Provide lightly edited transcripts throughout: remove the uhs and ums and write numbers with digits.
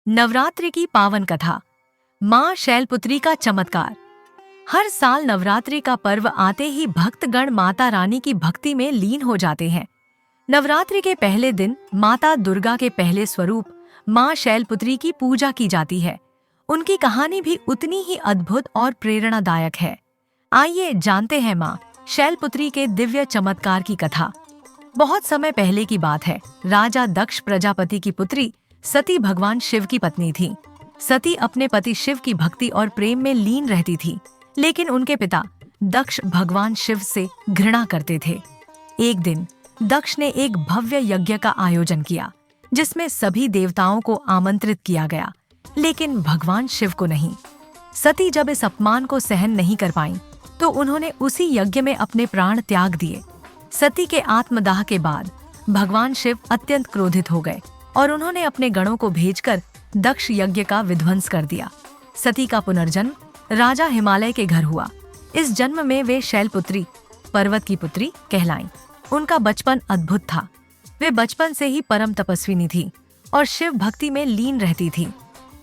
नवरात्रि की पावन कथा। मां शैलपुत्री का चमत्कार। हर साल नवरात्रि का पर्व आते ही भक्तगण माता रानी की भक्ति में लीन हो जाते हैं। नवरात्रि के पहले दिन माता दुर्गा के पहले स्वरूप मां शैलपुत्री की पूजा की जाती है। उनकी कहानी भी उतनी ही अद्भुत और प्रेरणादायक है। आइए जानते हैं मां शैलपुत्री के दिव्य चमत्कार की कथा। बहुत समय पहले की बात है। राजा दक्ष प्रजापति की पुत्री सती भगवान शिव की पत्नी थी। सती अपने पति शिव की भक्ति और प्रेम में लीन रहती थी, लेकिन उनके पिता दक्ष भगवान शिव से घृणा करते थे। एक दिन दक्ष ने एक भव्य यज्ञ का आयोजन किया, जिसमें सभी देवताओं को आमंत्रित किया गया, लेकिन भगवान शिव को नहीं। सती जब इस अपमान को सहन नहीं कर पाईं, तो उन्होंने उसी यज्ञ में अपने प्राण त्याग दिए। सती के आत्मदाह के बाद भगवान शिव अत्यंत क्रोधित हो गए और उन्होंने अपने गणों को भेजकर दक्ष यज्ञ का विध्वंस कर दिया। सती का पुनर्जन्म राजा हिमालय के घर हुआ। इस जन्म में वे शैलपुत्री, पर्वत की पुत्री कहलाईं। उनका बचपन अद्भुत था। वे बचपन से ही परम तपस्विनी थी और शिव भक्ति में लीन रहती थी।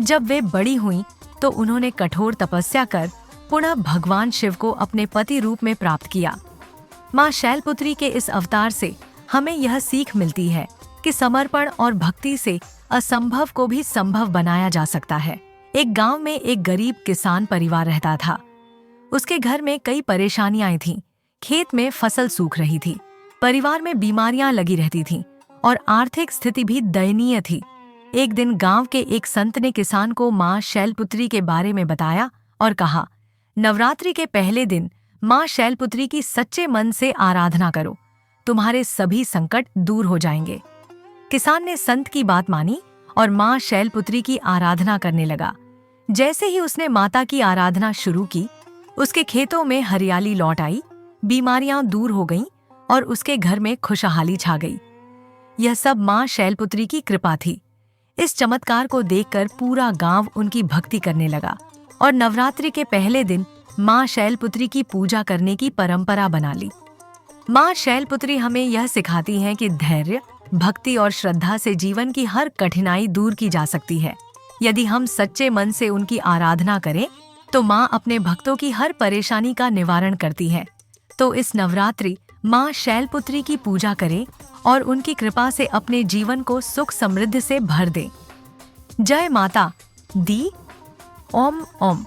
जब वे बड़ी हुईं, तो उन्होंने कठोर तपस्या कर पुनः भगवान शिव को अपने पति रूप में प्राप्त किया। मां शैलपुत्री के इस अवतार से हमें यह सीख मिलती है कि समर्पण और भक्ति से असंभव को भी संभव बनाया जा सकता है। एक गांव में एक गरीब किसान परिवार रहता था। उसके घर में कई परेशानियां थीं। खेत में फसल सूख रही थी, परिवार में बीमारियां लगी रहती थीं और आर्थिक स्थिति भी दयनीय थी। एक दिन गांव के एक संत ने किसान को मां शैलपुत्री के बारे में बताया और कहा, नवरात्रि के पहले दिन मां शैलपुत्री की सच्चे मन से आराधना करो, तुम्हारे सभी संकट दूर हो जाएंगे। किसान ने संत की बात मानी और मां शैलपुत्री की आराधना करने लगा। जैसे ही उसने माता की आराधना शुरू की, उसके खेतों में हरियाली लौट आई, बीमारियां दूर हो गईं और उसके घर में खुशहाली छा गई। यह सब मां शैलपुत्री की कृपा थी। इस चमत्कार को देखकर पूरा गांव उनकी भक्ति करने लगा और नवरात्रि के पहले दिन मां शैलपुत्री की पूजा करने की परंपरा बना ली। मां शैलपुत्री हमें यह सिखाती हैं कि धैर्य, भक्ति और श्रद्धा से जीवन की हर कठिनाई दूर की जा सकती है। यदि हम सच्चे मन से उनकी आराधना करें, तो मां अपने भक्तों की हर परेशानी का निवारण करती है। तो इस नवरात्रि मां शैलपुत्री की पूजा करें और उनकी कृपा से अपने जीवन को सुख समृद्धि से भर दें। जय माता दी। ओम ओम।